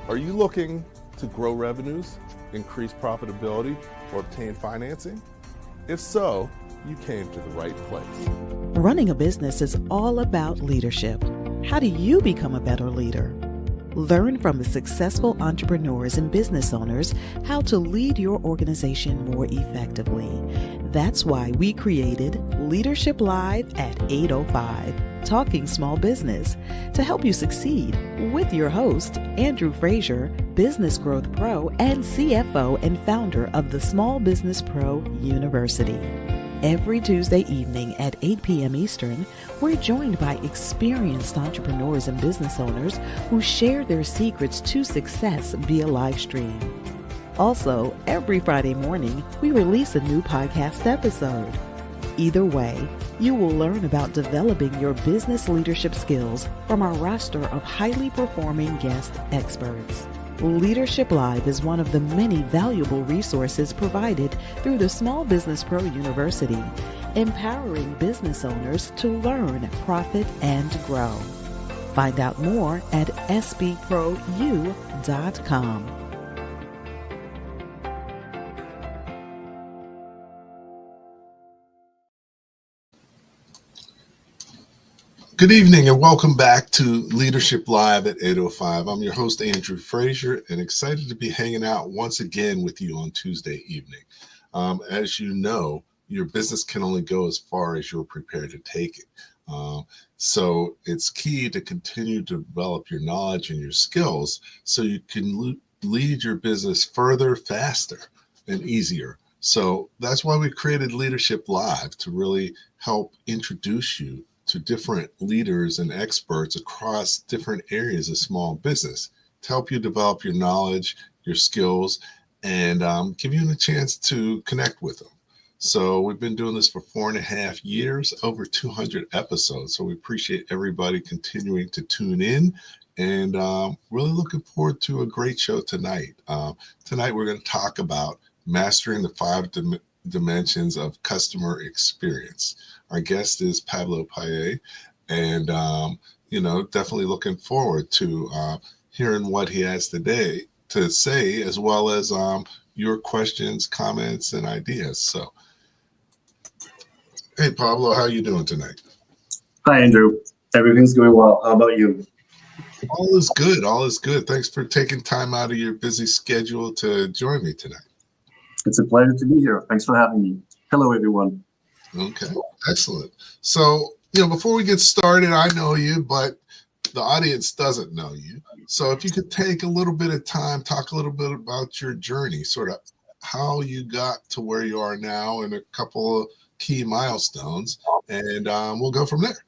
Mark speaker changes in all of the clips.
Speaker 1: Are you looking to grow revenues, increase profitability, or obtain financing? If so, you came to the right place.
Speaker 2: Running a business is all about leadership. How do you become a better leader? Learn from the successful entrepreneurs and business owners how to lead your organization more effectively. That's why we created Leadership Live at 8:05, Talking Small Business, to help you succeed with your host, Andrew Frazier, Business Growth Pro and CFO and founder of the Small Business Pro University. Every Tuesday evening at 8 p.m. Eastern, we're joined by experienced entrepreneurs and business owners who share their secrets to success via live stream. Also, every Friday morning, we release a new podcast episode. Either way, you will learn about developing your business leadership skills from our roster of highly performing guest experts. Leadership Live is one of the many valuable resources provided through the Small Business Pro University, empowering business owners to learn, profit, and grow. Find out more at sbpro.u.com.
Speaker 3: Good evening and welcome back to Leadership Live at 8:05. I'm your host, Andrew Frazier, and excited to be hanging out once again with you on Tuesday evening. As you know, your business can only go as far as you're prepared to take it. So it's key to continue to develop your knowledge and your skills so you can lead your business further, faster, and easier. So that's why we created Leadership Live, to really help introduce you to different leaders and experts across different areas of small business to help you develop your knowledge, your skills, and give you a chance to connect with them. So we've been doing this for 4.5 years, over 200 episodes. So we appreciate everybody continuing to tune in, and really looking forward to a great show tonight. Tonight we're going to talk about mastering the 5 dimensions of customer experience. Our guest is Pablo Payet, and definitely looking forward to hearing what he has today to say, as well as your questions, comments, and ideas. So, hey, Pablo, how are you doing tonight?
Speaker 4: Hi, Andrew. Everything's going well. How about you?
Speaker 3: All is good. All is good. Thanks for taking time out of your busy schedule to join me tonight.
Speaker 4: It's a pleasure to be here. Thanks for having me. Hello, everyone.
Speaker 3: Okay, excellent. So, before we get started, I know you, but the audience doesn't know you. So if you could take a little bit of time, talk a little bit about your journey, sort of how you got to where you are now and a couple of key milestones, and we'll go from there.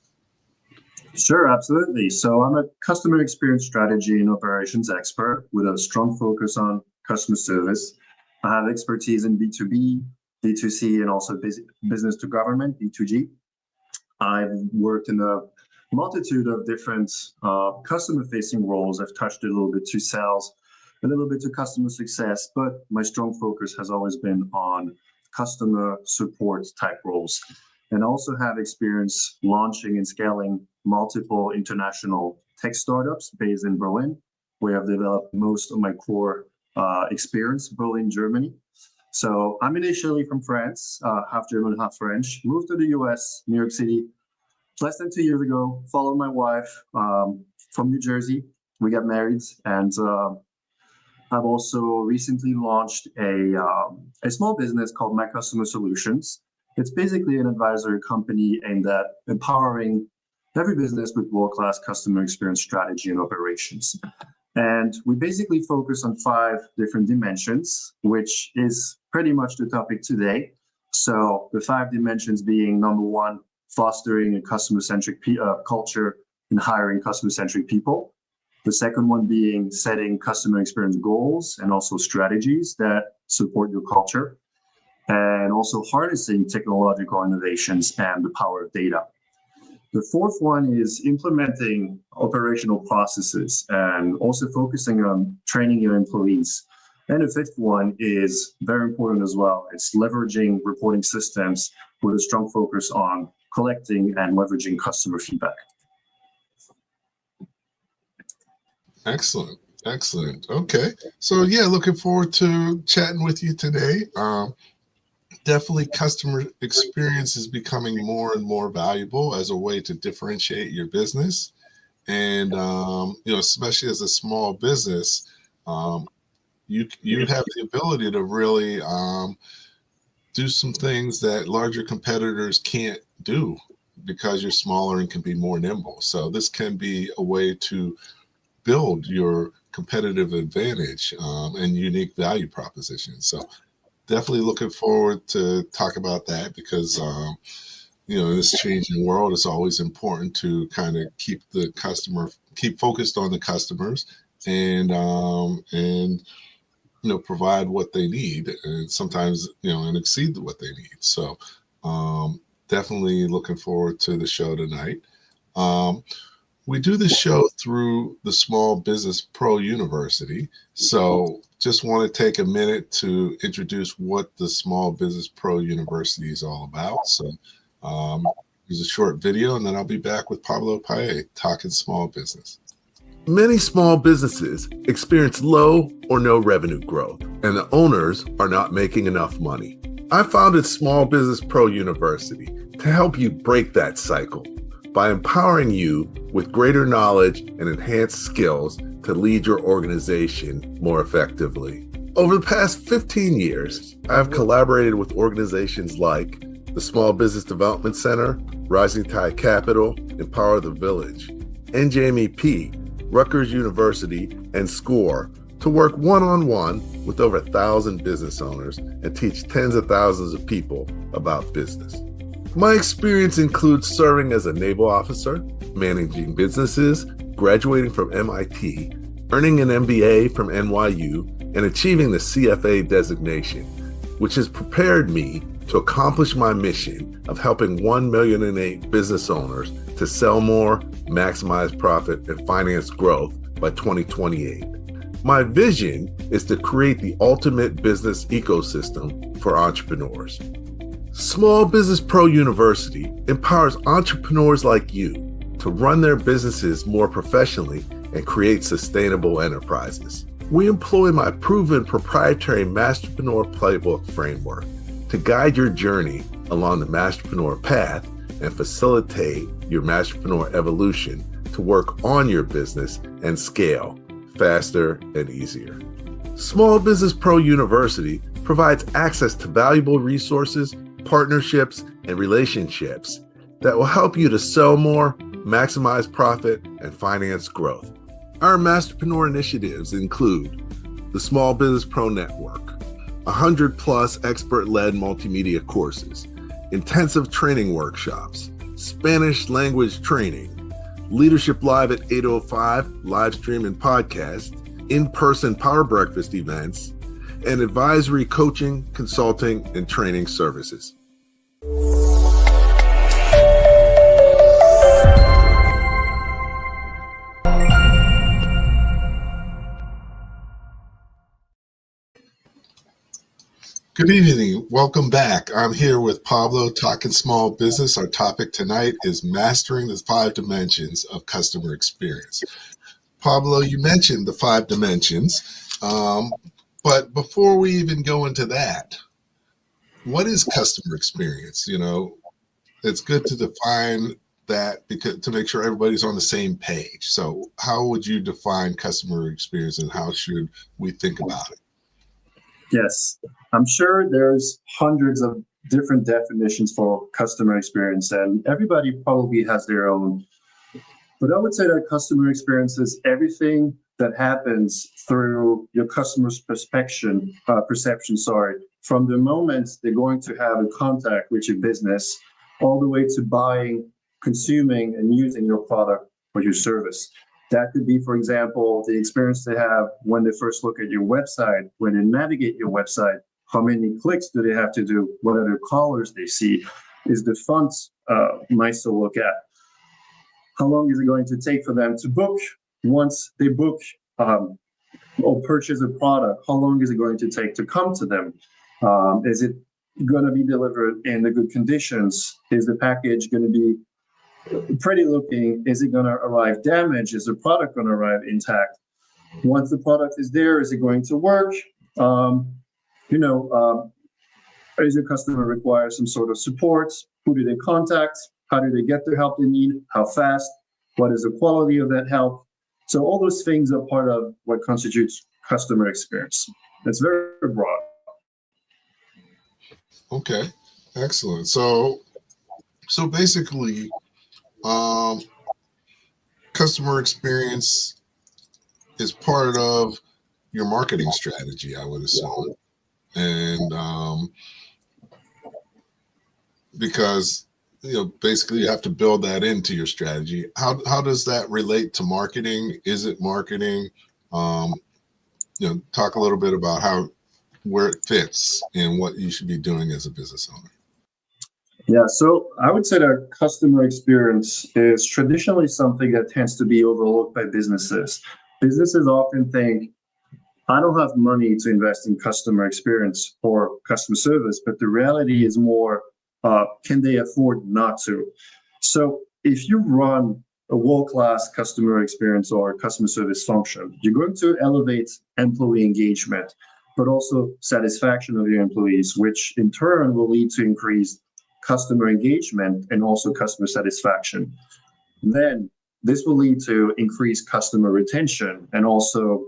Speaker 4: Sure, absolutely. So I'm a customer experience strategy and operations expert with a strong focus on customer service. I have expertise in B2B, B2C, and also business to government, B2G. I've worked in a multitude of different customer-facing roles. I've touched a little bit to sales, a little bit to customer success, but my strong focus has always been on customer support type roles. And also have experience launching and scaling multiple international tech startups based in Berlin, where I've developed most of my core experience, Berlin, Germany. So I'm initially from France, half German, half French, moved to the US, New York City, less than 2 years ago, followed my wife from New Jersey. We got married, and I've also recently launched a small business called My Customer Solutions. It's basically an advisory company aimed at empowering every business with world-class customer experience strategy and operations. And we basically focus on 5 different dimensions, which is pretty much the topic today. So the 5 dimensions being, number 1, fostering a customer-centric culture and hiring customer-centric people. The second one being setting customer experience goals and also strategies that support your culture, and also harnessing technological innovations and the power of data. The fourth one is implementing operational processes and also focusing on training your employees. And the fifth one is very important as well. It's leveraging reporting systems with a strong focus on collecting and leveraging customer feedback.
Speaker 3: Excellent. Excellent. Okay. So yeah, looking forward to chatting with you today. Definitely customer experience is becoming more and more valuable as a way to differentiate your business. And, especially as a small business, you have the ability to really do some things that larger competitors can't do because you're smaller and can be more nimble. So this can be a way to build your competitive advantage and unique value proposition. So definitely looking forward to talk about that because in this changing world, it's always important to kind of keep focused on the customers and provide what they need, and sometimes and exceed what they need. So definitely looking forward to the show tonight. We do the show through the Small Business Pro University. So just want to take a minute to introduce what the Small Business Pro University is all about. So here's a short video, and then I'll be back with Pablo Payet talking small business. Many small businesses experience low or no revenue growth, and the owners are not making enough money. I founded Small Business Pro University to help you break that cycle by empowering you with greater knowledge and enhanced skills to lead your organization more effectively. Over the past 15 years, I have collaborated with organizations like the Small Business Development Center, Rising Tide Capital, Empower the Village, NJMEP, Rutgers University, and SCORE to work one-on-one with over 1,000 business owners and teach tens of thousands of people about business. My experience includes serving as a naval officer, managing businesses, graduating from MIT, earning an MBA from NYU, and achieving the CFA designation, which has prepared me to accomplish my mission of helping 1,000,008 business owners to sell more, maximize profit, and finance growth by 2028. My vision is to create the ultimate business ecosystem for entrepreneurs. Small Business Pro University empowers entrepreneurs like you to run their businesses more professionally and create sustainable enterprises. We employ my proven proprietary Masterpreneur Playbook framework to guide your journey along the Masterpreneur path and facilitate your Masterpreneur evolution to work on your business and scale faster and easier. Small Business Pro University provides access to valuable resources, partnerships, and relationships that will help you to sell more, maximize profit, and finance growth. Our Masterpreneur initiatives include the Small Business Pro Network, 100+ expert-led multimedia courses, intensive training workshops, Spanish language training, Leadership Live at 8:05 live stream and podcast, in-person Power Breakfast events, and advisory coaching, consulting, and training services. Good evening. Welcome back. I'm here with Pablo talking small business. Our topic tonight is mastering the 5 dimensions of customer experience. Pablo, you mentioned the 5 dimensions, but before we even go into that, what is customer experience? It's good to define that because to make sure everybody's on the same page. So how would you define customer experience and how should we think about it?
Speaker 4: Yes, I'm sure there's hundreds of different definitions for customer experience, and everybody probably has their own. But I would say that customer experience is everything that happens through your customer's perception, from the moment they're going to have a contact with your business, all the way to buying, consuming, and using your product or your service. That could be, for example, the experience they have when they first look at your website, when they navigate your website, how many clicks do they have to do, what are the colors they see, is the font nice to look at, how long is it going to take for them to book once they book or purchase a product, how long is it going to take to come to them, is it going to be delivered in the good conditions, is the package going to be pretty looking, is it going to arrive damaged, is the product going to arrive intact? Once the product is there, is it going to work? Does your customer require some sort of support? Who do they contact? How do they get the help they need? How fast? What is the quality of that help? So all those things are part of what constitutes customer experience. It's very broad.
Speaker 3: Okay, excellent. So basically, customer experience is part of your marketing strategy, I would assume, and because basically you have to build that into your strategy. How does that relate to marketing? Is it marketing? Talk a little bit about where it fits and what you should be doing as a business owner.
Speaker 4: Yeah, so I would say that customer experience is traditionally something that tends to be overlooked by businesses. Businesses often think, I don't have money to invest in customer experience or customer service, but the reality is more, can they afford not to? So if you run a world-class customer experience or customer service function, you're going to elevate employee engagement, but also satisfaction of your employees, which in turn will lead to increased customer engagement and also customer satisfaction. Then this will lead to increased customer retention and also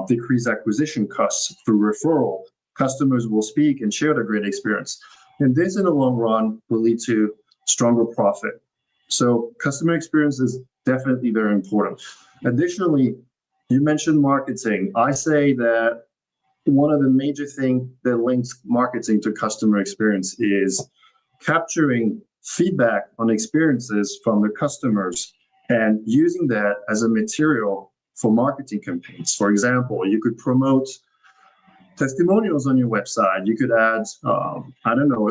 Speaker 4: decrease acquisition costs through referral. Customers will speak and share their great experience. And this in the long run will lead to stronger profit. So customer experience is definitely very important. Additionally, you mentioned marketing. I say that one of the major things that links marketing to customer experience is capturing feedback on experiences from the customers and using that as a material for marketing campaigns. For example, you could promote testimonials on your website. You could add, a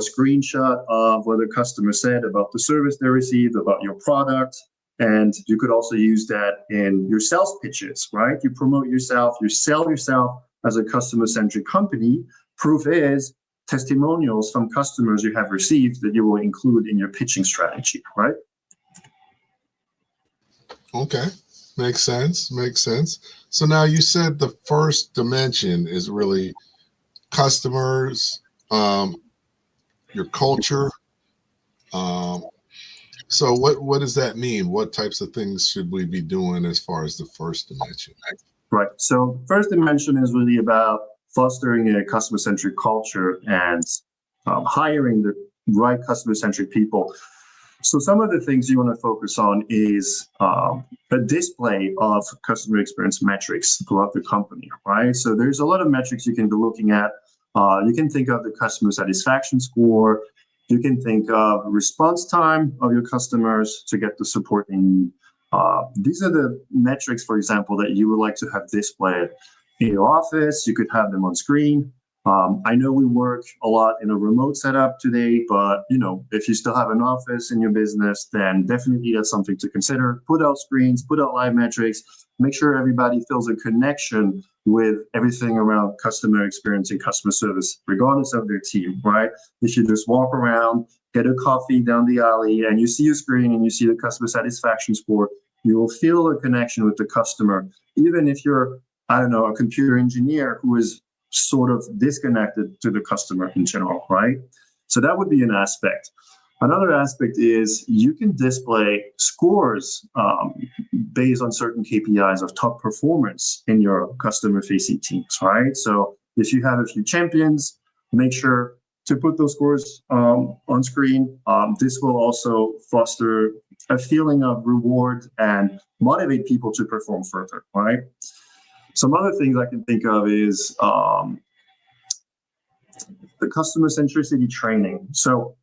Speaker 4: screenshot of what the customer said about the service they received, about your product. And you could also use that in your sales pitches, right? You promote yourself, you sell yourself as a customer-centric company. Proof is testimonials from customers you have received that you will include in your pitching strategy, right?
Speaker 3: Okay, makes sense. So now you said the first dimension is really customers, your culture. So what does that mean? What types of things should we be doing as far as the first dimension?
Speaker 4: Right. So first dimension is really about fostering a customer-centric culture and hiring the right customer-centric people. So some of the things you want to focus on is a display of customer experience metrics throughout the company, right? So there's a lot of metrics you can be looking at. You can think of the customer satisfaction score. You can think of response time of your customers to get the support they need. These are the metrics, for example, that you would like to have displayed in your office. You could have them on screen. I know we work a lot in a remote setup today, but if you still have an office in your business, then definitely that's something to consider. Put out screens, put out live metrics, make sure everybody feels a connection with everything around customer experience and customer service, regardless of their team, right? If you just walk around, get a coffee down the alley, and you see a screen and you see the customer satisfaction score, you will feel a connection with the customer, even if you're, a computer engineer who is sort of disconnected to the customer in general, right? So that would be an aspect. Another aspect is you can display scores based on certain KPIs of top performance in your customer-facing teams, right? So if you have a few champions, make sure to put those scores on screen. This will also foster a feeling of reward and motivate people to perform further, right? Some other things I can think of is the customer centricity training. So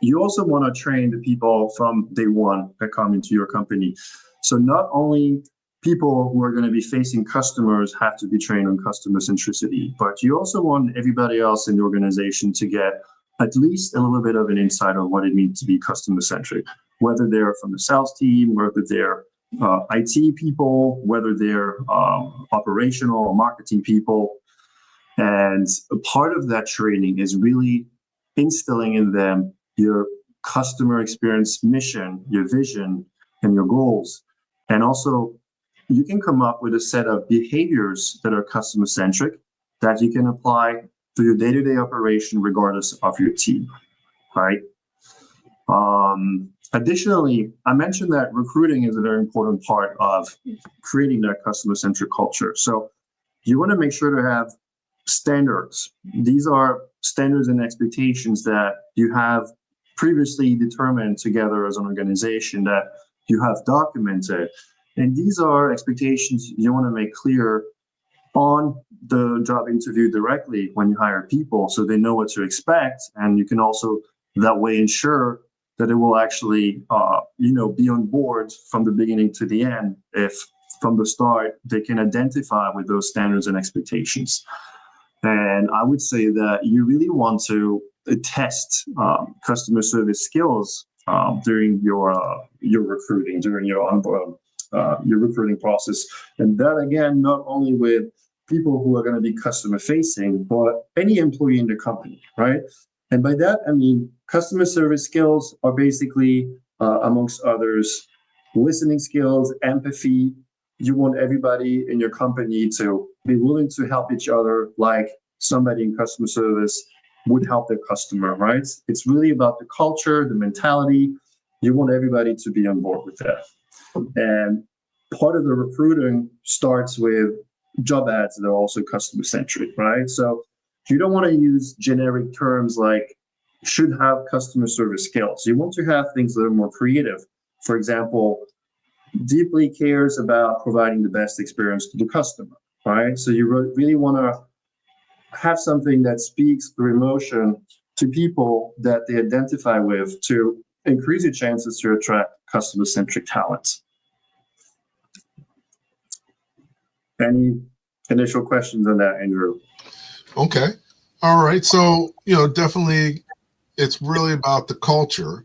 Speaker 4: you also want to train the people from day one that come into your company. So not only people who are going to be facing customers have to be trained on customer centricity, but you also want everybody else in the organization to get at least a little bit of an insight on what it means to be customer centric, whether they're from the sales team, whether they're IT people, whether they're operational or marketing people. And a part of that training is really instilling in them your customer experience mission, your vision, and your goals, and also you can come up with a set of behaviors that are customer centric that you can apply to your day-to-day operation regardless of your team, right? Additionally, I mentioned that recruiting is a very important part of creating that customer-centric culture. So you want to make sure to have standards. These are standards and expectations that you have previously determined together as an organization that you have documented. And these are expectations you want to make clear on the job interview directly when you hire people so they know what to expect. And you can also that way ensure that it will actually, be on board from the beginning to the end if from the start they can identify with those standards and expectations. And I would say that you really want to test customer service skills during your recruiting, during your recruiting process. And that, again, not only with people who are going to be customer facing, but any employee in the company, right? And by that, I mean, customer service skills are basically, amongst others, listening skills, empathy. You want everybody in your company to be willing to help each other like somebody in customer service would help their customer, right? It's really about the culture, the mentality. You want everybody to be on board with that. And part of the recruiting starts with job ads that are also customer centric, right? So you don't want to use generic terms like should have customer service skills. You want to have things that are more creative. For example, deeply cares about providing the best experience to the customer, right? So you really want to have something that speaks through emotion to people that they identify with to increase your chances to attract customer-centric talents. Any initial questions on that, Andrew?
Speaker 3: Okay. All right. So, definitely it's really about the culture.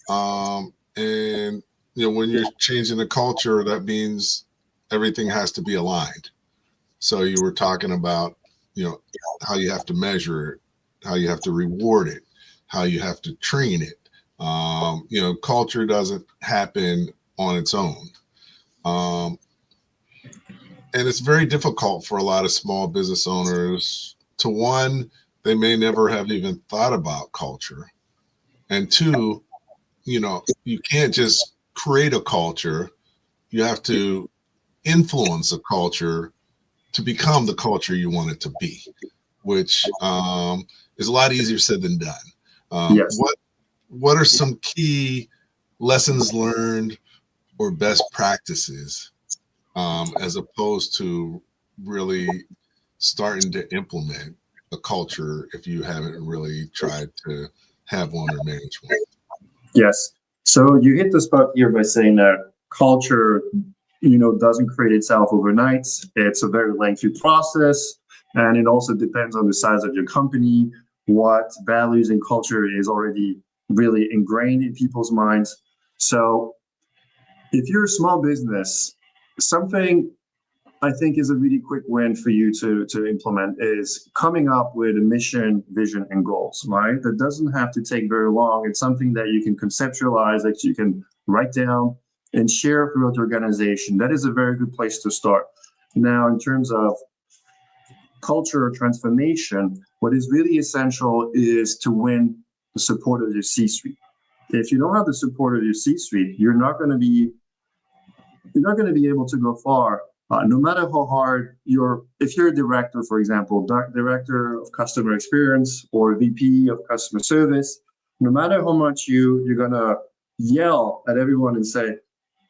Speaker 3: And, when you're changing the culture, that means everything has to be aligned. So you were talking about, how you have to measure it, how you have to reward it, how you have to train it. Culture doesn't happen on its own. And it's very difficult for a lot of small business owners to, one, they may never have even thought about culture. And two, you can't just create a culture. You have to influence a culture to become the culture you want it to be, which is a lot easier said than done.
Speaker 4: Yes.
Speaker 3: What are some key lessons learned or best practices as opposed to really starting to implement a culture if you haven't really tried to have one or manage one?
Speaker 4: Yes. So you hit the spot here by saying that culture, doesn't create itself overnight. It's a very lengthy process, and it also depends on the size of your company, what values and culture is already really ingrained in people's minds. So if you're a small business, something I think is a really quick win for you to implement is coming up with a mission, vision, and goals, right? That doesn't have to take very long. It's something that you can conceptualize, that you can write down and share throughout the organization. That is a very good place to start. Now, in terms of culture transformation, what is really essential is to win the support of your C-suite. If you don't have the support of your C-suite, you're not going to be able to go far. No matter how hard if you're a director, for example, director of customer experience or VP of customer service, no matter how much you're going to yell at everyone and say,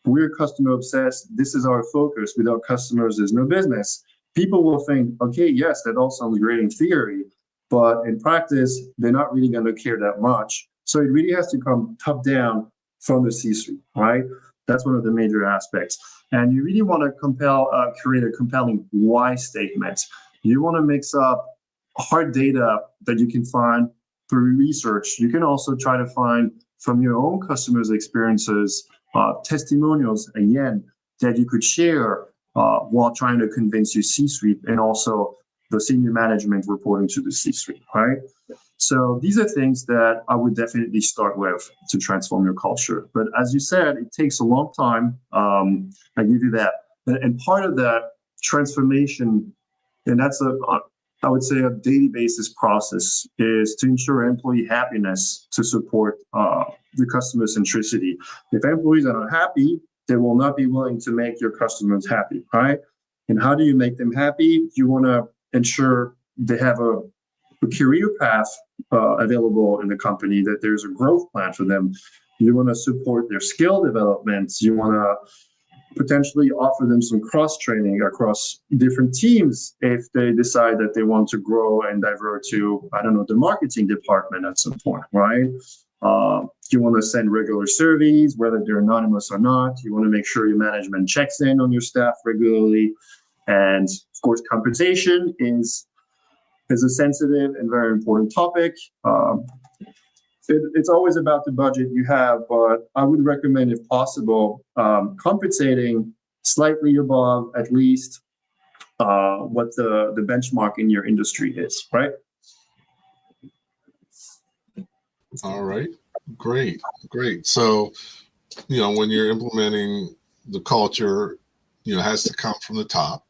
Speaker 4: we're customer obsessed, this is our focus, without customers, there's no business. People will think, okay, yes, that all sounds great in theory, but in practice, they're not really going to care that much. So it really has to come top down from the C-suite, right? That's one of the major aspects. And you really want to create a compelling why statement. You want to mix up hard data that you can find through research. You can also try to find from your own customers' experiences, testimonials, again, that you could share while trying to convince your C-suite and also the senior management reporting to the C-suite, right? So these are things that I would definitely start with to transform your culture. But as you said, it takes a long time. I give you that. And part of that transformation, and that's I would say a daily basis process, is to ensure employee happiness to support the customer centricity. If employees are not happy, they will not be willing to make your customers happy, right? And how do you make them happy? You want to ensure they have a career path available in the company, that there's a growth plan for them. You want to support their skill development. You want to potentially offer them some cross training across different teams if they decide that they want to grow and divert to, I don't know, the marketing department at some point, right? You want to send regular surveys, whether they're anonymous or not. You want to make sure your management checks in on your staff regularly. And of course, compensation is a sensitive and very important topic. It's always about the budget you have, but I would recommend, if possible, compensating slightly above at least what the benchmark in your industry is, right?
Speaker 3: All right, great. So, when you're implementing the culture, it has to come from the top,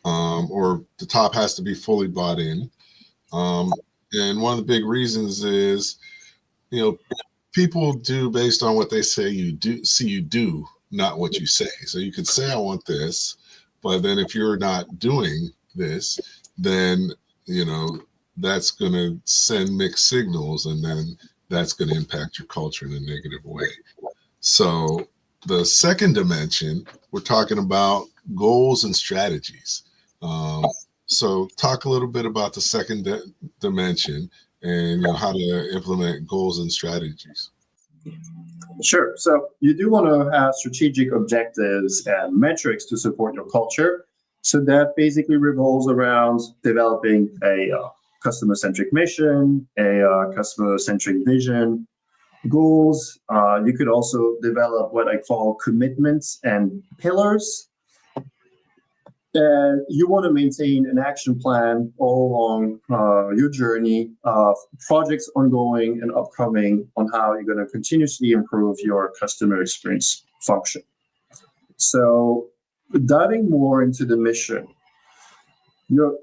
Speaker 3: or the top has to be fully bought in. And one of the big reasons is, people do based on what they say you do, not what you say. So you could say, I want this, but then if you're not doing this, then, that's going to send mixed signals, and then that's going to impact your culture in a negative way. So the second dimension, we're talking about goals and strategies. So talk a little bit about the second dimension and how to implement goals and strategies.
Speaker 4: Sure. So you do want to have strategic objectives and metrics to support your culture. So that basically revolves around developing a customer-centric mission, a customer-centric vision, goals. You could also develop what I call commitments and pillars. You want to maintain an action plan all along your journey of projects ongoing and upcoming on how you're going to continuously improve your customer experience function. So diving more into the mission, your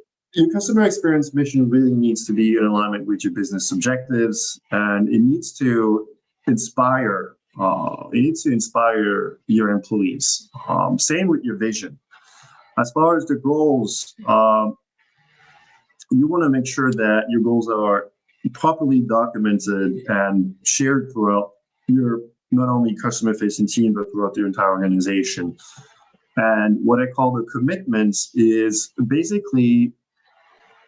Speaker 4: customer experience mission really needs to be in alignment with your business objectives, and it needs to inspire your employees. Same with your vision. As far as the goals, you want to make sure that your goals are properly documented and shared throughout your not only customer-facing team, but throughout the entire organization. And what I call the commitments is basically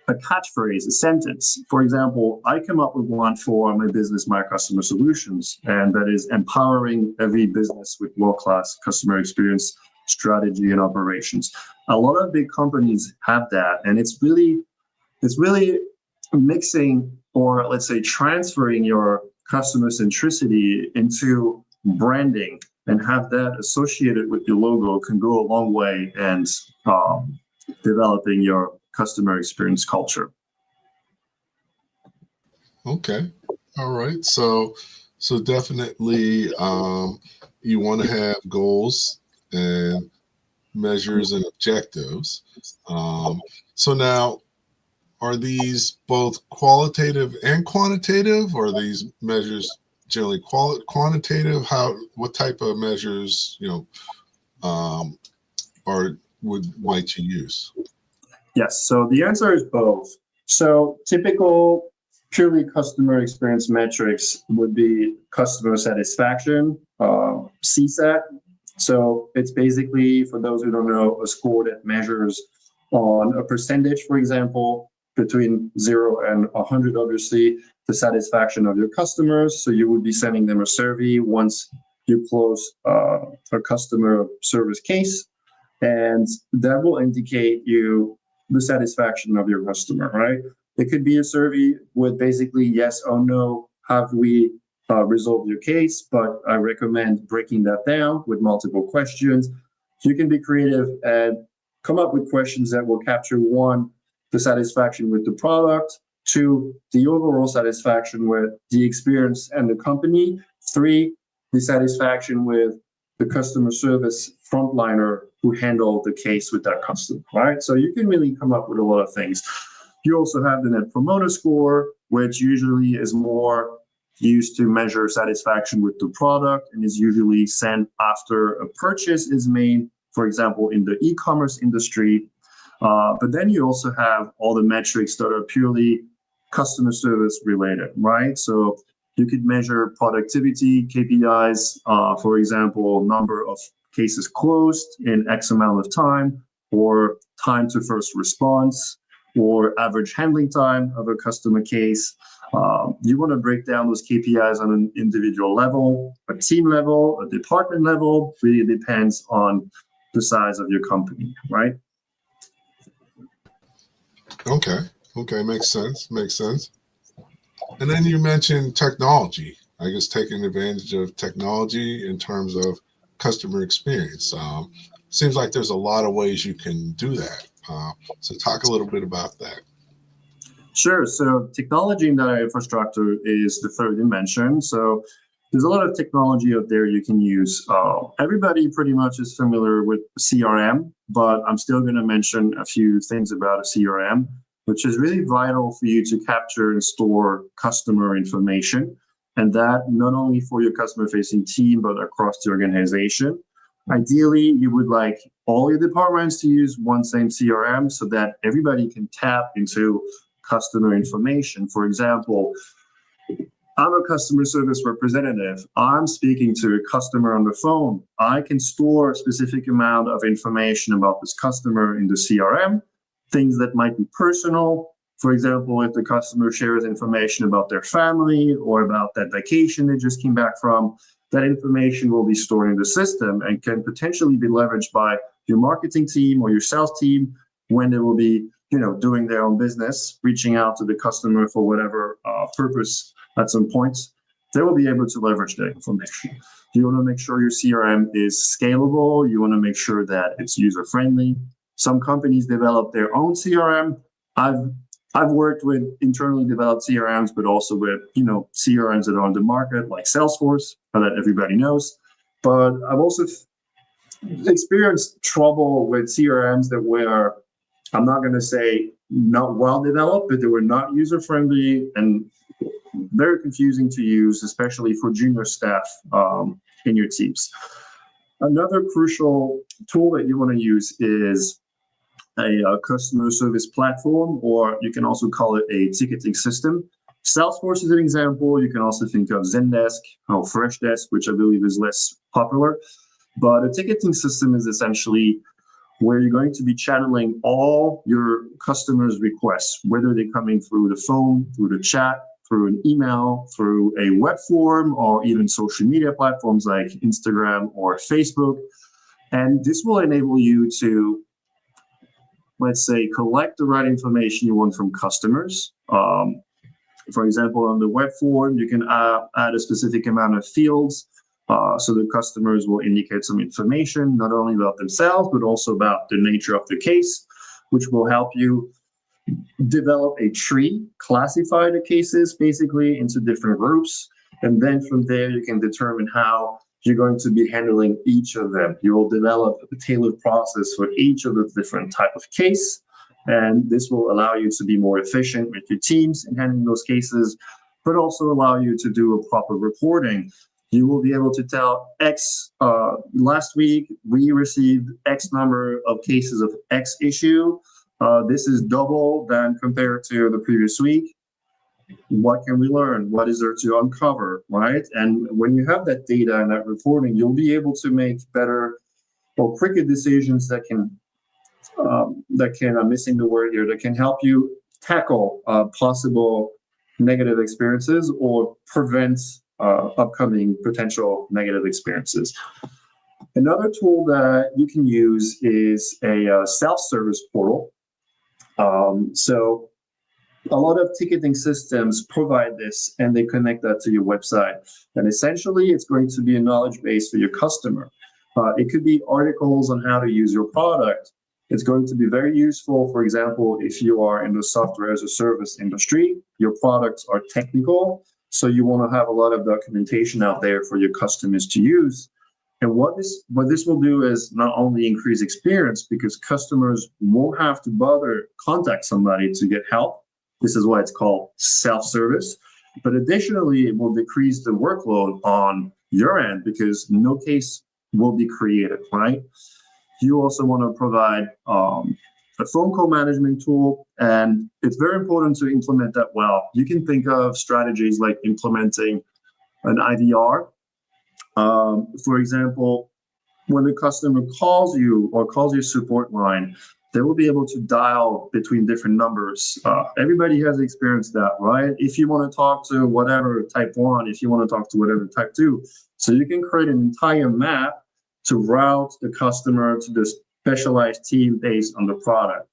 Speaker 4: a catchphrase, a sentence. For example, I come up with one for my business, My Customer Solutions, and that is empowering every business with world-class customer experience, strategy, and operations. A lot of big companies have that, and it's really mixing, or let's say transferring, your customer centricity into branding, and have that associated with your logo can go a long way in developing your customer experience culture.
Speaker 3: Okay. All right. So definitely you want to have goals and measures and objectives. So now, are these both qualitative and quantitative, or are these measures generally quantitative? What type of measures might you use?
Speaker 4: Yes, so the answer is both. So typical purely customer experience metrics would be customer satisfaction, CSAT. So it's basically, for those who don't know, a score that measures on a percentage, for example, between 0 and 100, obviously, the satisfaction of your customers. So you would be sending them a survey once you close a customer service case, and that will indicate you the satisfaction of your customer, right? It could be a survey with basically yes or no, have we resolved your case? But I recommend breaking that down with multiple questions. You can be creative and come up with questions that will capture, 1, the satisfaction with the product, 2, the overall satisfaction with the experience and the company, 3, the satisfaction with the customer service frontliner who handled the case with that customer, right? So you can really come up with a lot of things. You also have the Net Promoter Score, which usually is more used to measure satisfaction with the product and is usually sent after a purchase is made, for example, in the e-commerce industry. But then you also have all the metrics that are purely customer service related, right? So you could measure productivity, KPIs, for example, number of cases closed in X amount of time, or time to first response, or average handling time of a customer case. You want to break down those KPIs on an individual level, a team level, a department level. Really depends on the size of your company, right?
Speaker 3: Okay, makes sense. And then you mentioned technology. I guess taking advantage of technology in terms of customer experience. Seems like there's a lot of ways you can do that. So talk a little bit about that.
Speaker 4: Sure. So technology in data infrastructure is the third dimension. So there's a lot of technology out there you can use. Everybody pretty much is familiar with CRM, but I'm still going to mention a few things about a CRM, which is really vital for you to capture and store customer information. And that not only for your customer-facing team, but across the organization. Ideally, you would like all your departments to use one same CRM so that everybody can tap into customer information. For example, I'm a customer service representative. I'm speaking to a customer on the phone. I can store a specific amount of information about this customer in the CRM, things that might be personal. For example, if the customer shares information about their family or about that vacation they just came back from, that information will be stored in the system and can potentially be leveraged by your marketing team or your sales team when they will be, doing their own business, reaching out to the customer for whatever purpose at some point. They will be able to leverage that information. You want to make sure your CRM is scalable. You want to make sure that it's user-friendly. Some companies develop their own CRM. I've worked with internally developed CRMs, but also with, CRMs that are on the market, like Salesforce, that everybody knows. But I've also experienced trouble with CRMs that were, I'm not going to say not well developed, but they were not user-friendly and very confusing to use, especially for junior staff in your teams. Another crucial tool that you want to use is a customer service platform, or you can also call it a ticketing system. Salesforce is an example. You can also think of Zendesk or Freshdesk, which I believe is less popular. But a ticketing system is essentially where you're going to be channeling all your customers' requests, whether they're coming through the phone, through the chat, through an email, through a web form, or even social media platforms like Instagram or Facebook. And this will enable you to, let's say, collect the right information you want from customers. For example, on the web form, you can add a specific amount of fields so the customers will indicate some information, not only about themselves, but also about the nature of the case, which will help you develop a tree, classify the cases basically into different groups. And then from there, you can determine how you're going to be handling each of them. You will develop a tailored process for each of the different type of case. And this will allow you to be more efficient with your teams in handling those cases, but also allow you to do a proper reporting. You will be able to tell X, last week, we received X number of cases of X issue. This is double than compared to the previous week. What can we learn? What is there to uncover, right? And when you have that data and that reporting, you'll be able to make better or quicker decisions that can, I'm missing the word here, that can help you tackle possible negative experiences or prevent upcoming potential negative experiences. Another tool that you can use is a self-service portal. So a lot of ticketing systems provide this and they connect that to your website. And essentially, it's going to be a knowledge base for your customer. It could be articles on how to use your product. It's going to be very useful, for example, if you are in the software as a service industry, your products are technical, so you want to have a lot of documentation out there for your customers to use. And what this will do is not only increase experience because customers won't have to bother contact somebody to get help. This is why it's called self-service. But additionally, it will decrease the workload on your end because no case will be created, right? You also want to provide a phone call management tool, and it's very important to implement that well. You can think of strategies like implementing an IVR. For example, when the customer calls you or calls your support line, they will be able to dial between different numbers. Everybody has experienced that, right? If you want to talk to whatever type 1, if you want to talk to whatever type 2. So you can create an entire map to route the customer to the specialized team based on the product.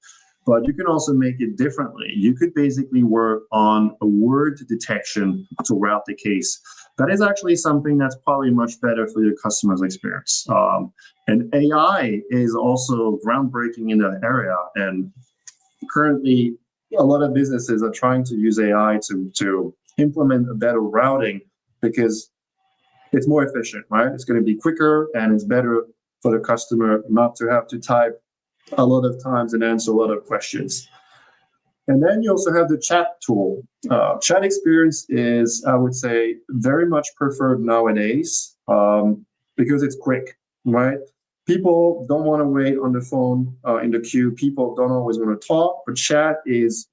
Speaker 4: But you can also make it differently. You could basically work on a word detection to route the case. That is actually something that's probably much better for your customer's experience. And AI is also groundbreaking in that area. And currently, a lot of businesses are trying to use AI to implement a better routing because it's more efficient, right? It's going to be quicker and it's better for the customer not to have to type a lot of times and answer a lot of questions. And then you also have the chat tool. Chat experience is, I would say, very much preferred nowadays because it's quick, right? People don't want to wait on the phone in the queue. People don't always want to talk, but chat is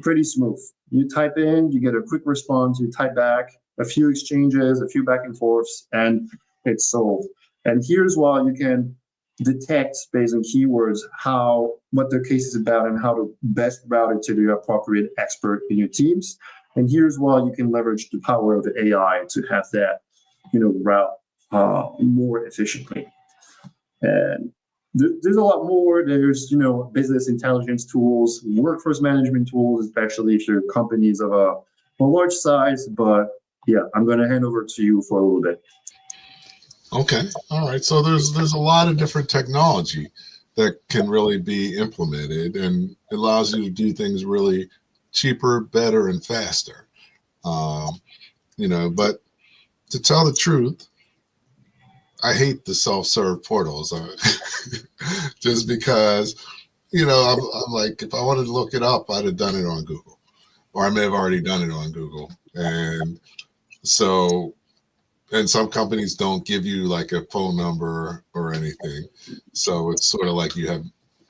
Speaker 4: pretty smooth. You type in, you get a quick response, you type back, a few exchanges, a few back and forths, and it's solved. And here's why you can detect based on keywords what the case is about and how to best route it to the appropriate expert in your teams. And here's why you can leverage the power of the AI to have that, route more efficiently. And there's a lot more. There's, business intelligence tools, workforce management tools, especially if your company is of a large size. But yeah, I'm going to hand over to you for a little bit.
Speaker 3: Okay. All right. So there's a lot of different technology that can really be implemented, and it allows you to do things really cheaper, better, and faster. But to tell the truth, I hate the self-serve portals just because, I'm like, if I wanted to look it up, I'd have done it on Google, or I may have already done it on Google. And so, and some companies don't give you like a phone number or anything. So it's sort of like you have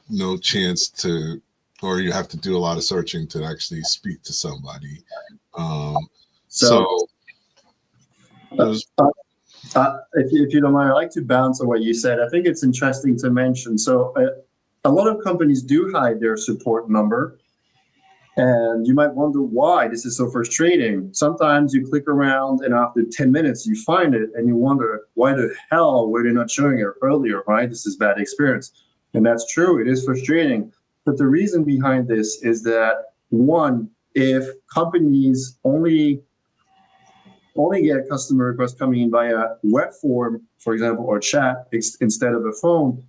Speaker 3: no chance to, or you have to do a lot of searching to actually speak to somebody.
Speaker 4: If you don't mind, I'd like to bounce on what you said. I think it's interesting to mention. So a lot of companies do hide their support number. And you might wonder why this is so frustrating. Sometimes you click around and after 10 minutes, you find it and you wonder, why the hell were they not showing it earlier, right? This is bad experience. And that's true, it is frustrating. But the reason behind this is that, one, if companies only get customer requests coming in via web form, for example, or chat instead of a phone,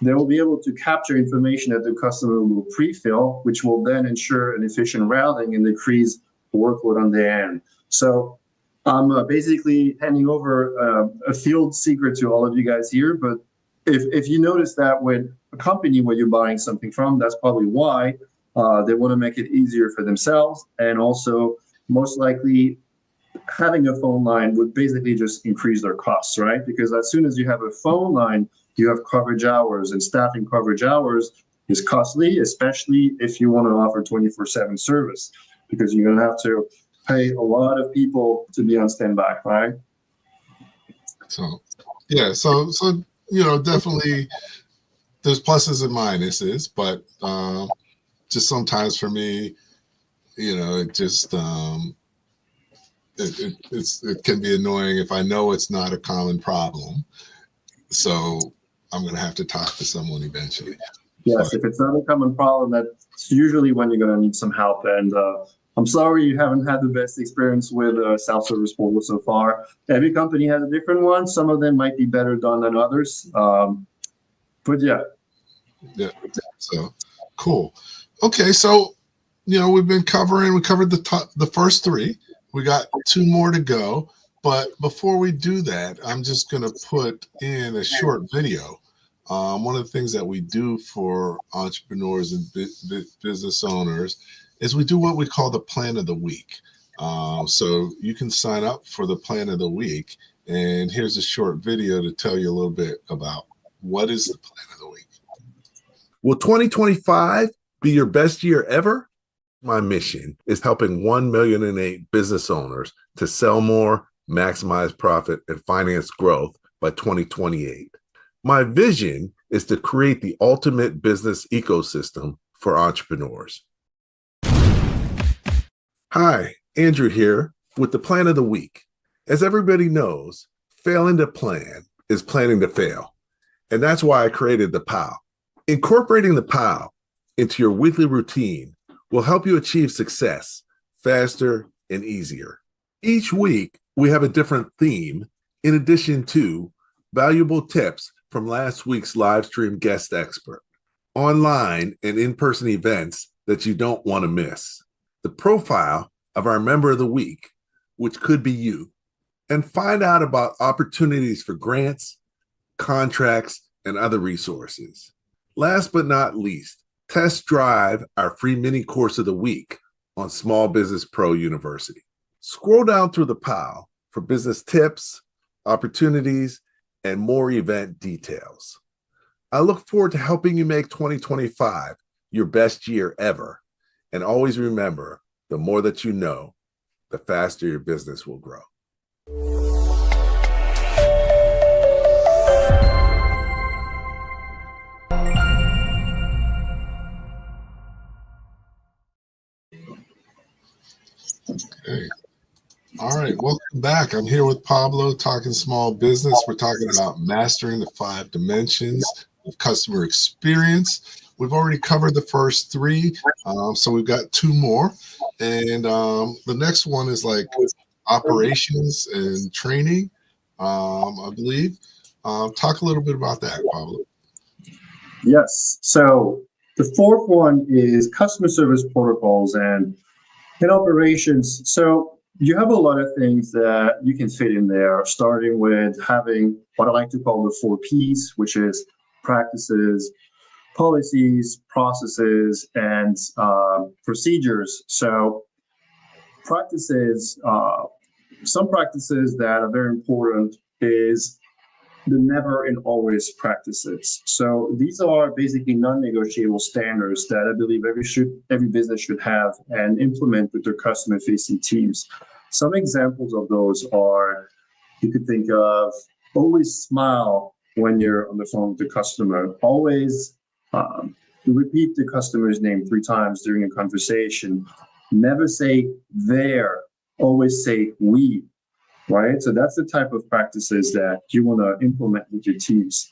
Speaker 4: they will be able to capture information that the customer will pre-fill, which will then ensure an efficient routing and decrease workload on their end. So I'm basically handing over a field secret to all of you guys here. But if you notice that with a company where you're buying something from, that's probably why they want to make it easier for themselves. And also, most likely, having a phone line would basically just increase their costs, right? Because as soon as you have a phone line, you have coverage hours, and staffing coverage hours is costly, especially if you want to offer 24/7 service, because you're going to have to pay a lot of people to be on standby, right?
Speaker 3: So, yeah, so definitely there's pluses and minuses, but just sometimes for me, it just it can be annoying if I know it's not a common problem. So I'm going to have to talk to someone eventually.
Speaker 4: Yes, if it's not a common problem, that's usually when you're going to need some help. And I'm sorry you haven't had the best experience with self-service portal so far. Every company has a different one. Some of them might be better done than others. But yeah.
Speaker 3: Yeah. So cool. Okay. So, we covered the first three. We got two more to go. But before we do that, I'm just going to put in a short video. One of the things that we do for entrepreneurs and business owners is we do what we call the plan of the week. So you can sign up for the plan of the week. And here's a short video to tell you a little bit about what is the plan of the week. Will 2025 be your best year ever? My mission is helping 1,000,008 business owners to sell more, maximize profit, and finance growth by 2028. My vision is to create the ultimate business ecosystem for entrepreneurs. Hi, Andrew here with the plan of the week. As everybody knows, failing to plan is planning to fail. And that's why I created the POW. Incorporating the POW into your weekly routine will help you achieve success faster and easier. Each week, we have a different theme in addition to valuable tips from last week's live stream guest expert, online and in-person events that you don't want to miss, the profile of our member of the week, which could be you, and find out about opportunities for grants, contracts, and other resources. Last but not least, test drive our free mini course of the week on Small Business Pro University. Scroll down through the POW for business tips, opportunities, and more event details. I look forward to helping you make 2025 your best year ever. And always remember, the more that you know, the faster your business will grow. Okay. All right, welcome back. I'm here with Pablo talking small business. We're talking about mastering the 5 dimensions of customer experience. We've already covered the first 3, so we've got 2 more. And the next one is like operations and training, I believe. Talk a little bit about that, Pablo.
Speaker 4: Yes. So the 4th one is customer service protocols and operations. So you have a lot of things that you can fit in there, starting with having what I like to call the 4 Ps, which is practices, policies, processes, and procedures. So practices, some practices that are very important is the never and always practices. So these are basically non-negotiable standards that I believe every business should have and implement with their customer-facing teams. Some examples of those are, you could think of always smile when you're on the phone with the customer, always repeat the customer's name 3 times during a conversation, never say there, always say we. Right? So that's the type of practices that you want to implement with your teams.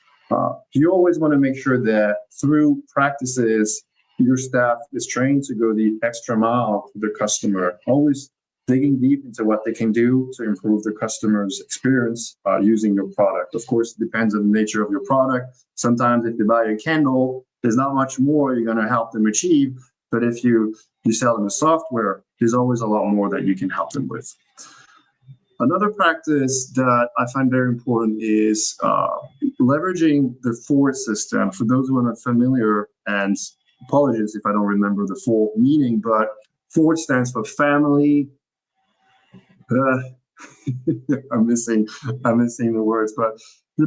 Speaker 4: You always want to make sure that through practices, your staff is trained to go the extra mile for the customer, always digging deep into what they can do to improve the customer's experience using your product. Of course, it depends on the nature of your product. Sometimes if they buy a candle, there's not much more you're going to help them achieve. But if you sell them a software, there's always a lot more that you can help them with. Another practice that I find very important is leveraging the FORD system. For those who are not familiar, and apologies if I don't remember the full meaning, but FORD stands for family. I'm missing the words, but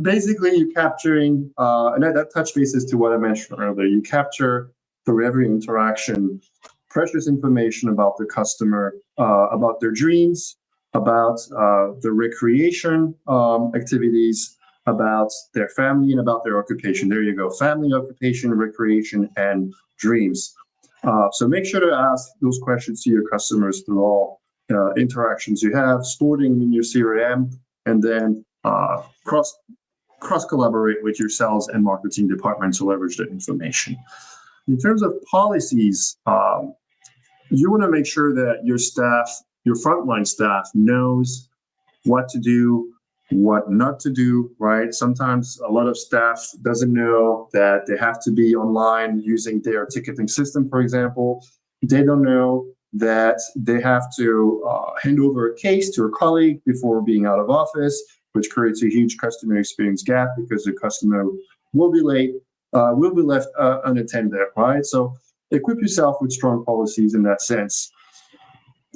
Speaker 4: basically you're capturing, and that touch bases to what I mentioned earlier. You capture through every interaction precious information about the customer, about their dreams, about the recreation activities, about their family, and about their occupation. There you go, family, occupation, recreation, and dreams. So make sure to ask those questions to your customers through all interactions you have, stored in your CRM, and then cross-collaborate with your sales and marketing department to leverage that information. In terms of policies, you want to make sure that your staff, your frontline staff, knows what to do, what not to do, right? Sometimes a lot of staff doesn't know that they have to be online using their ticketing system, for example. They don't know that they have to hand over a case to a colleague before being out of office, which creates a huge customer experience gap because the customer will be late, will be left unattended, right? So equip yourself with strong policies in that sense.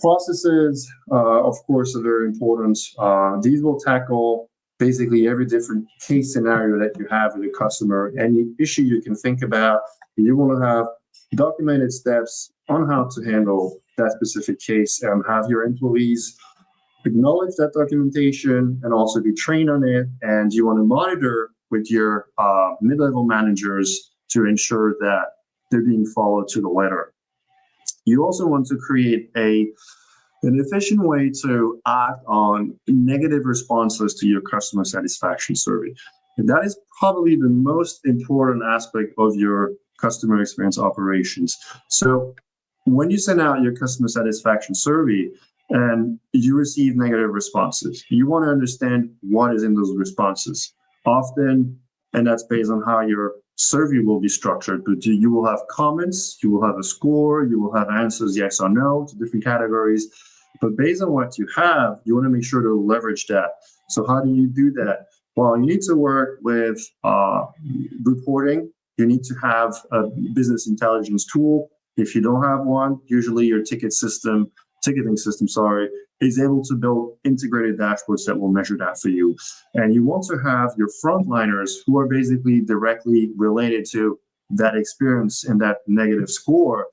Speaker 4: Processes, of course, are very important. These will tackle basically every different case scenario that you have with a customer, any issue you can think about. You want to have documented steps on how to handle that specific case and have your employees acknowledge that documentation and also be trained on it. And you want to monitor with your mid-level managers to ensure that they're being followed to the letter. You also want to create an efficient way to act on negative responses to your customer satisfaction survey. And that is probably the most important aspect of your customer experience operations. So when you send out your customer satisfaction survey and you receive negative responses, you want to understand what is in those responses. Often, and that's based on how your survey will be structured, but you will have comments, you will have a score, you will have answers yes or no to different categories. But based on what you have, you want to make sure to leverage that. So how do you do that? Well, you need to work with reporting. You need to have a business intelligence tool. If you don't have one, usually your ticketing system, is able to build integrated dashboards that will measure that for you. And you want to have your frontliners who are basically directly related to that experience and that negative score,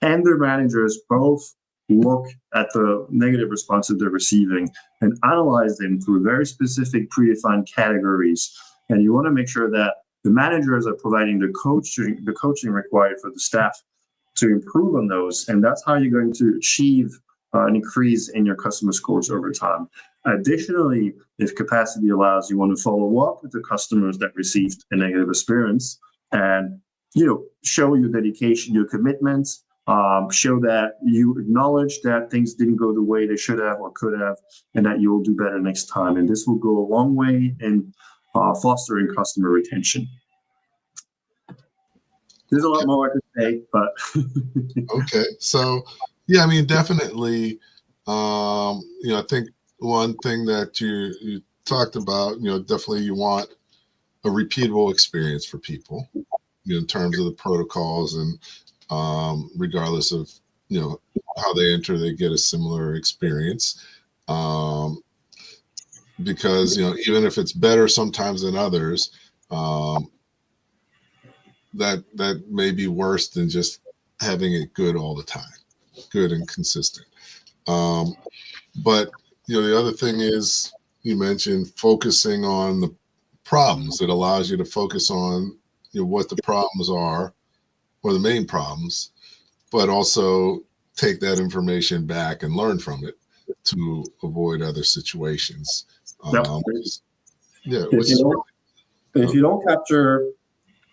Speaker 4: and their managers both look at the negative responses they're receiving and analyze them through very specific predefined categories. And you want to make sure that the managers are providing the coaching required for the staff to improve on those. And that's how you're going to achieve an increase in your customer scores over time. Additionally, if capacity allows, you want to follow up with the customers that received a negative experience and, show your dedication, your commitment, show that you acknowledge that things didn't go the way they should have or could have, and that you will do better next time. And this will go a long way in fostering customer retention. There's a lot more I could say, but
Speaker 3: Okay, so yeah, I mean, definitely. I think one thing that you talked about, definitely you want a repeatable experience for people, in terms of the protocols, and regardless of how they enter, they get a similar experience. Because even if it's better sometimes than others, that may be worse than just having it good all the time, good and consistent. But the other thing is, you mentioned focusing on the problems. It allows you to focus on what the problems are, or the main problems, but also take that information back and learn from it to avoid other situations.
Speaker 4: If you don't capture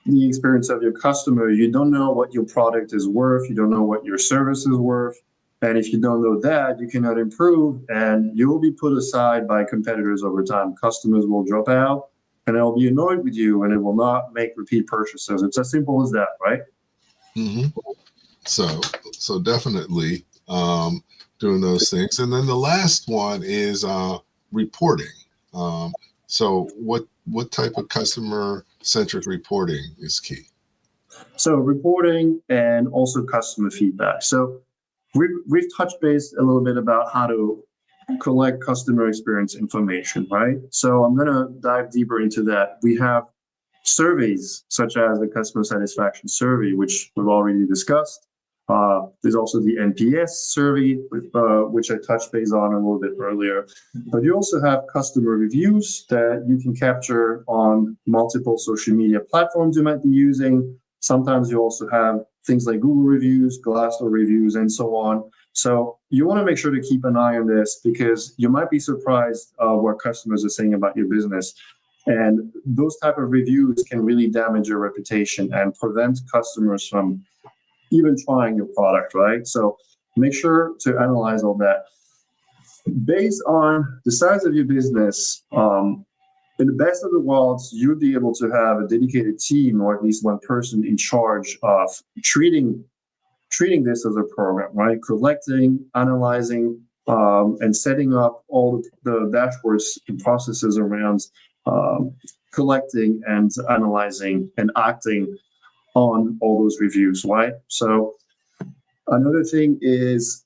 Speaker 4: the experience of your customer, you don't know what your product is worth, you don't know what your service is worth. And if you don't know that, you cannot improve, and you will be put aside by competitors over time. Customers will drop out and they'll be annoyed with you, and it will not make repeat purchases. It's as simple as that, right?
Speaker 3: Mm-hmm. So definitely doing those things. And then the last one is reporting. So what type of customer-centric reporting is key?
Speaker 4: So reporting and also customer feedback. So we've touched base a little bit about how to collect customer experience information, right? So I'm going to dive deeper into that. We have surveys such as the customer satisfaction survey, which we've already discussed. There's also the NPS survey, which I touched base on a little bit earlier. But you also have customer reviews that you can capture on multiple social media platforms you might be using. Sometimes you also have things like Google reviews, Glassdoor reviews, and so on. So you want to make sure to keep an eye on this, because you might be surprised what customers are saying about your business. And those type of reviews can really damage your reputation and prevent customers from even trying your product, right? So make sure to analyze all that. Based on the size of your business, in the best of the worlds, you'd be able to have a dedicated team, or at least one person in charge of treating treating this as a program, right? Collecting, analyzing, and setting up all the dashboards and processes around collecting and analyzing and acting on all those reviews, right? So another thing is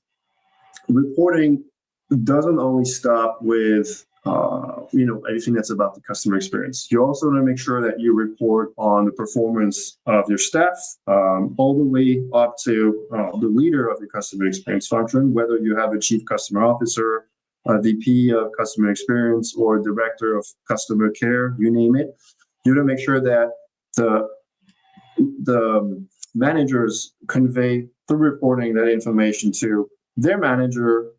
Speaker 4: reporting doesn't only stop with anything that's about the customer experience. You also want to make sure that you report on the performance of your staff, all the way up to the leader of the customer experience function, whether you have a chief customer officer, a VP of customer experience, or director of customer care, you name it. You want to make sure that the managers convey through reporting that information to their manager,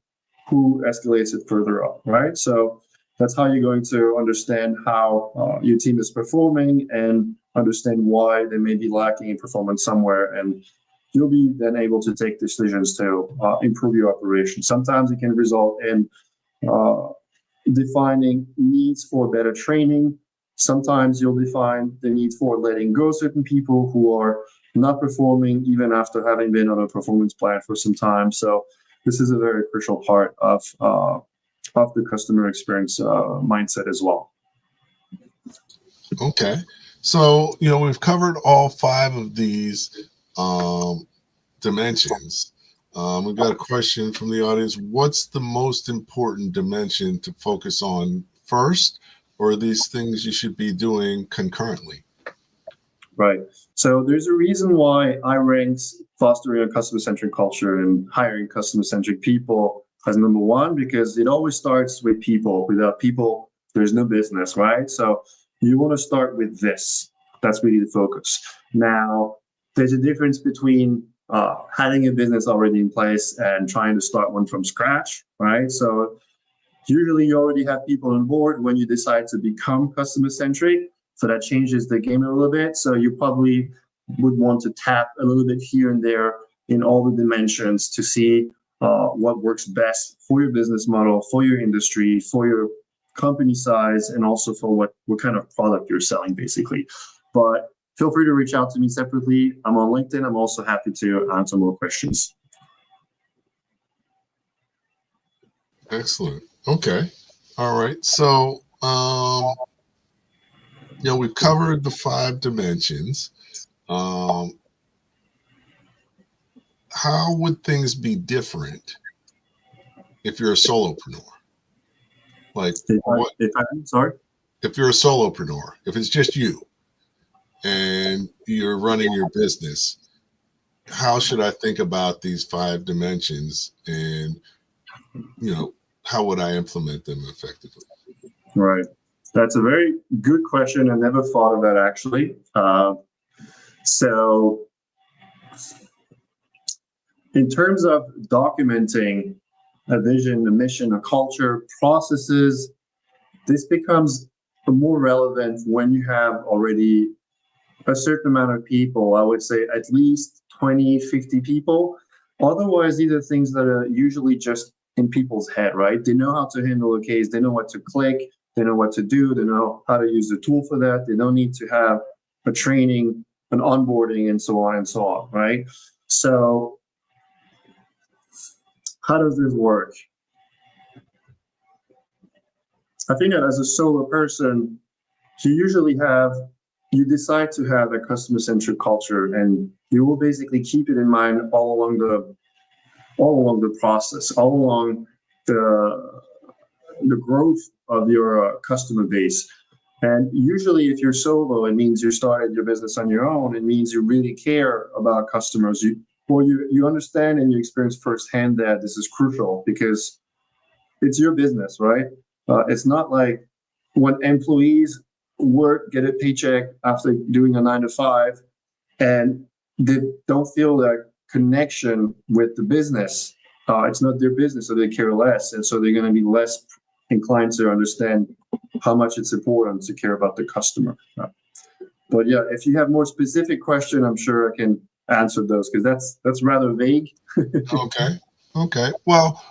Speaker 4: who escalates it further up, right? So that's how you're going to understand how your team is performing and understand why they may be lacking in performance somewhere. And you'll be then able to take decisions to improve your operation. Sometimes it can result in defining needs for better training. Sometimes you'll define the need for letting go certain people who are not performing even after having been on a performance plan for some time. So this is a very crucial part of the customer experience mindset as well.
Speaker 3: Okay. So, we've covered all 5 of these dimensions. We've got a question from the audience. What's the most important dimension to focus on first, or are these things you should be doing concurrently?
Speaker 4: Right. So there's a reason why I ranked fostering a customer-centric culture and hiring customer-centric people as number 1, because it always starts with people. Without people, there's no business, right? So you want to start with this. That's really the focus. Now, there's a difference between having a business already in place and trying to start one from scratch, right? So usually you already have people on board when you decide to become customer-centric. So that changes the game a little bit. So you probably would want to tap a little bit here and there in all the dimensions to see what works best for your business model, for your industry, for your company size, and also for what kind of product you're selling, basically. But feel free to reach out to me separately. I'm on LinkedIn. I'm also happy to answer more questions.
Speaker 3: Excellent. Okay. All right. So, we've covered the 5 dimensions. How would things be different if you're a solopreneur? Like, if you're a solopreneur, if it's just you and you're running your business, how should I think about these 5 dimensions, and how would I implement them effectively?
Speaker 4: Right. That's a very good question. I never thought of that, actually. So in terms of documenting a vision, a mission, a culture, processes, this becomes more relevant when you have already a certain amount of people. I would say at least 20, 50 people. Otherwise, these are things that are usually just in people's head, right? They know how to handle a case. They know what to click. They know what to do. They know how to use the tool for that. They don't need to have a training, an onboarding, and so on, right? So how does this work? I think that as a solo person, you decide to have a customer-centric culture, and you will basically keep it in mind all along the process, all along the growth of your customer base. And usually if you're solo, it means you started your business on your own. It means you really care about customers. You understand and you experience firsthand that this is crucial because it's your business, right? It's not like when employees get a paycheck after doing a 9 to 5 and they don't feel that connection with the business. It's not their business, so they care less. And so they're going to be less inclined to understand how much it's important to care about the customer. But yeah, if you have more specific question, I'm sure I can answer those, because that's rather vague.
Speaker 3: Okay. Well,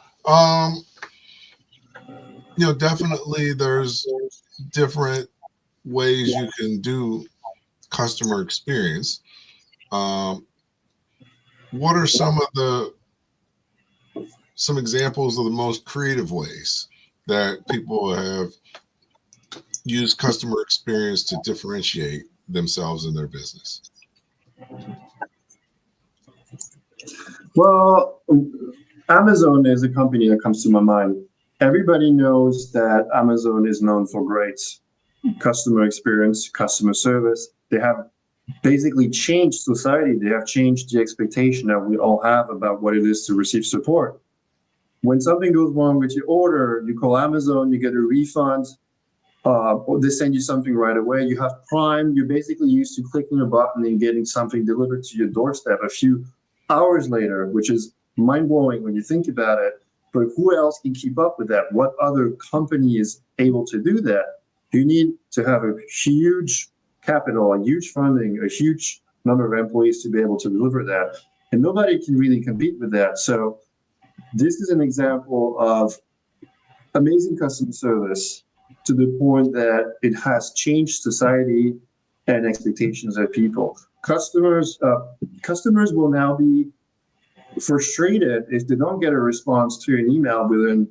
Speaker 3: definitely there's different ways you can do customer experience. what are some examples of the most creative ways that people have used customer experience to differentiate themselves in their business?
Speaker 4: Well, Amazon is a company that comes to my mind. Everybody knows that Amazon is known for great customer experience, customer service. They have basically changed society. They have changed the expectation that we all have about what it is to receive support. When something goes wrong with your order, you call Amazon, you get a refund, or they send you something right away. You have Prime. You're basically used to clicking a button and getting something delivered to your doorstep a few hours later, which is mind-blowing when you think about it. But who else can keep up with that? What other company is able to do that? You need to have a huge capital, a huge funding, a huge number of employees to be able to deliver that. And nobody can really compete with that. So this is an example of amazing customer service to the point that it has changed society and expectations of people. Customers will now be frustrated if they don't get a response to an email within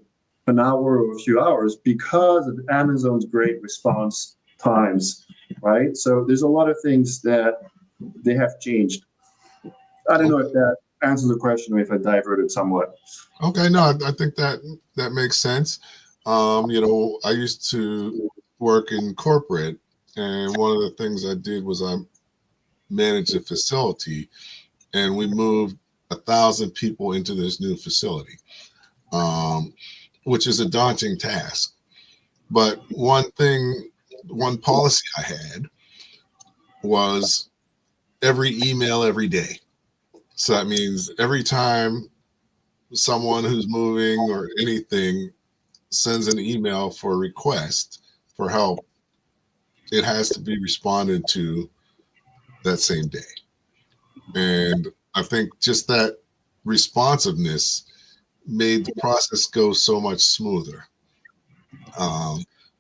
Speaker 4: an hour or a few hours because of Amazon's great response times, right? So there's a lot of things that they have changed. I don't know if that answers the question or if I diverted somewhat.
Speaker 3: Okay, no, I think that makes sense. I used to work in corporate, and one of the things I did was I managed a facility, and we moved 1,000 people into this new facility, which is a daunting task. But one policy I had was every email every day. So that means every time someone who's moving or anything sends an email for a request for help, it has to be responded to that same day. And I think just that responsiveness made the process go so much smoother,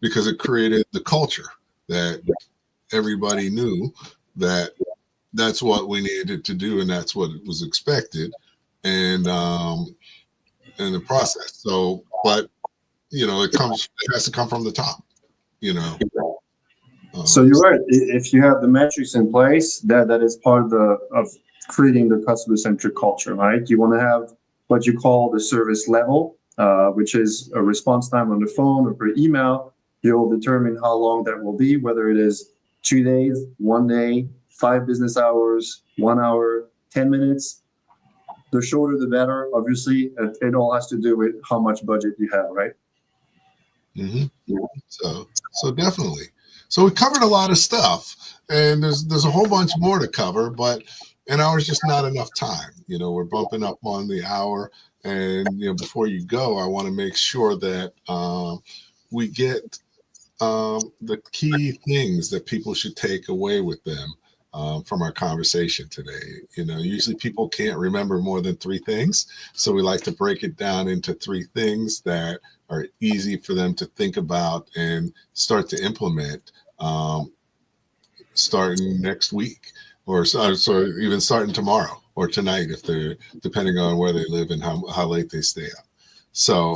Speaker 3: because it created the culture that everybody knew that that's what we needed to do and that's what was expected, and in the process. So, but it has to come from the top.
Speaker 4: So you're right. If you have the metrics in place, that is part of creating the customer-centric culture, right? You want to have what you call the service level, which is a response time on the phone or per email. You'll determine how long that will be, whether it is 2 days, 1 day, 5 business hours, 1 hour, 10 minutes. The shorter, the better. Obviously, it all has to do with how much budget you have, right?
Speaker 3: Mm-hmm. So definitely. So we covered a lot of stuff, and there's a whole bunch more to cover, but an hour is just not enough time. We're bumping up on the hour, and before you go, I want to make sure that we get the key things that people should take away with them from our conversation today. Usually people can't remember more than 3 things, so we like to break it down into 3 things that are easy for them to think about and start to implement starting next week, or even starting tomorrow or tonight, if they're depending on where they live and how late they stay up. So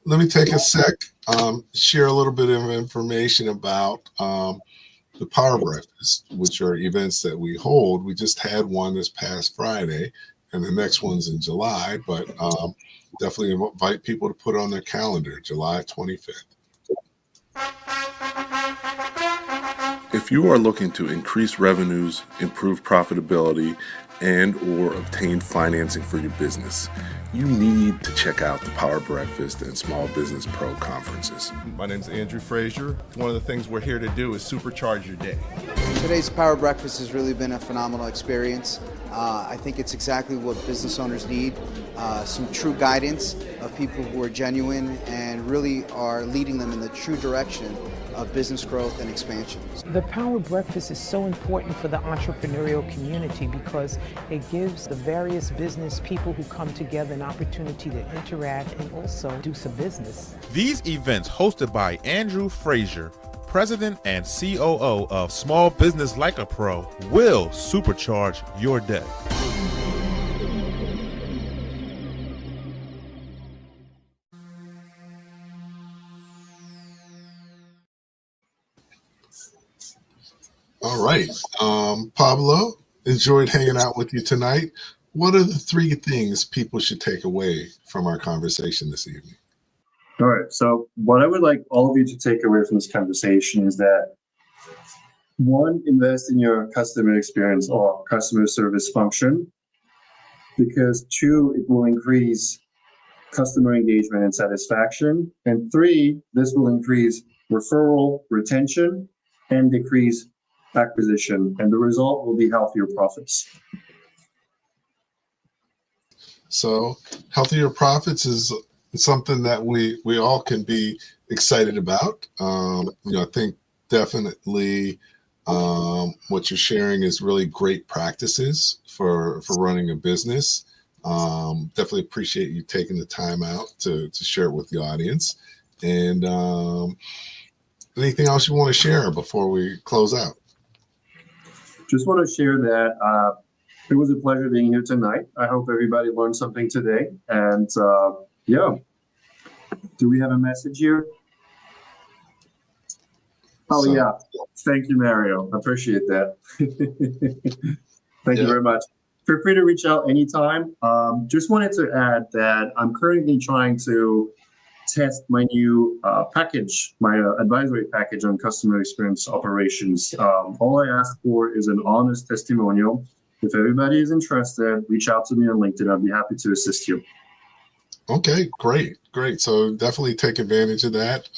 Speaker 3: let me take a sec, share a little bit of information about the Power Breakfast, which are events that we hold. We just had one this past Friday, and the next one's in July, but definitely invite people to put on their calendar, July 25th. If you are looking to increase revenues, improve profitability, and or obtain financing for your business, you need to check out the Power Breakfast and Small Business Pro conferences.
Speaker 1: My name is Andrew Frazier. One of the things we're here to do is supercharge your day.
Speaker 5: Today's Power Breakfast has really been a phenomenal experience. I think it's exactly what business owners need, some true guidance of people who are genuine and really are leading them in the true direction of business growth and expansion.
Speaker 6: The Power Breakfast is so important for the entrepreneurial community because it gives the various business people who come together an opportunity to interact and also do some business.
Speaker 7: These events, hosted by Andrew Frazier, President and COO of Small Business Like a Pro, will supercharge your day.
Speaker 3: All right. Pablo, enjoyed hanging out with you tonight. What are the 3 things people should take away from our conversation this evening?
Speaker 4: All right. So what I would like all of you to take away from this conversation is that 1, invest in your customer experience or customer service function, because 2, it will increase customer engagement and satisfaction. And 3, this will increase referral, retention, and decrease acquisition. And the result will be healthier profits.
Speaker 3: So healthier profits is something that we all can be excited about. I think definitely what you're sharing is really great practices for running a business. Definitely appreciate you taking the time out to share it with the audience. And anything else you want to share before we close out?
Speaker 4: Just want to share that it was a pleasure being here tonight. I hope everybody learned something today. And do we have a message here? Oh, yeah. Thank you, Mario. I appreciate that. Thank you very much. Feel free to reach out anytime. Just wanted to add that I'm currently trying to test my new package, my advisory package on customer experience operations. All I ask for is an honest testimonial. If everybody is interested, reach out to me on LinkedIn. I'll be happy to assist you.
Speaker 3: Okay, great. So definitely take advantage of that.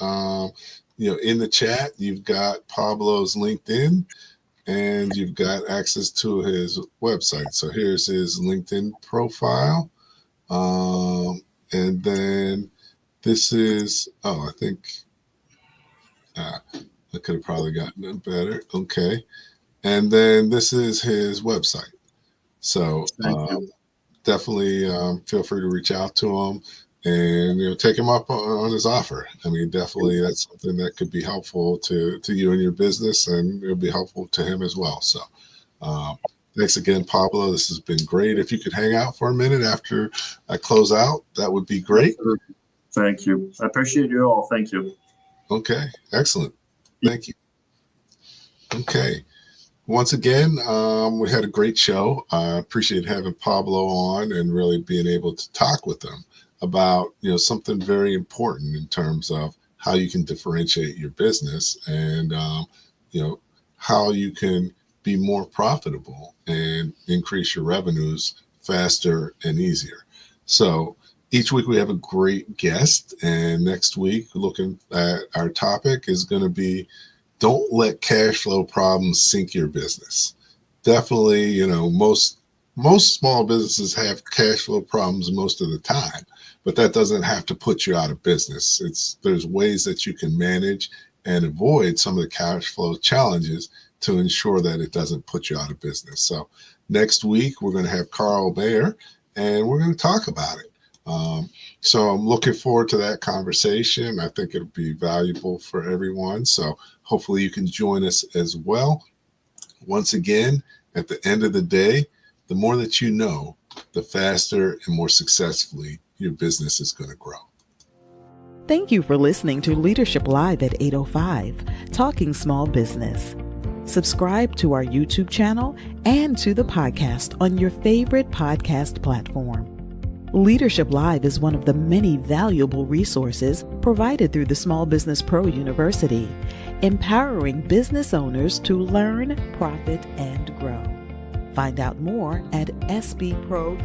Speaker 3: In the chat, you've got Pablo's LinkedIn and you've got access to his website. So here's his LinkedIn profile. And then this is, I think I could have probably gotten it better. Okay. And then this is his website. So definitely feel free to reach out to him and take him up on his offer. I mean, definitely that's something that could be helpful to you and your business, and it'll be helpful to him as well. So thanks again, Pablo. This has been great. If you could hang out for a minute after I close out, that would be great.
Speaker 4: Thank you. I appreciate you all. Thank you.
Speaker 3: Okay, excellent. Thank you. Okay. Once again, we had a great show. I appreciate having Pablo on and really being able to talk with him about something very important in terms of how you can differentiate your business and how you can be more profitable and increase your revenues faster and easier. So each week we have a great guest, and next week looking at our topic is going to be, don't let cash flow problems sink your business. Definitely, most small businesses have cash flow problems most of the time, but that doesn't have to put you out of business. There's ways that you can manage and avoid some of the cash flow challenges to ensure that it doesn't put you out of business. So next week we're going to have Carl Bayer, and we're going to talk about it. So I'm looking forward to that conversation. I think it'll be valuable for everyone. So hopefully you can join us as well. Once again, at the end of the day, the more that you know, the faster and more successfully your business is going to grow.
Speaker 2: Thank you for listening to Leadership Live at 8:05, Talking Small Business. Subscribe to our YouTube channel and to the podcast on your favorite podcast platform. Leadership Live is one of the many valuable resources provided through the Small Business Pro University, empowering business owners to learn, profit, and grow. Find out more at sbpro.u.com.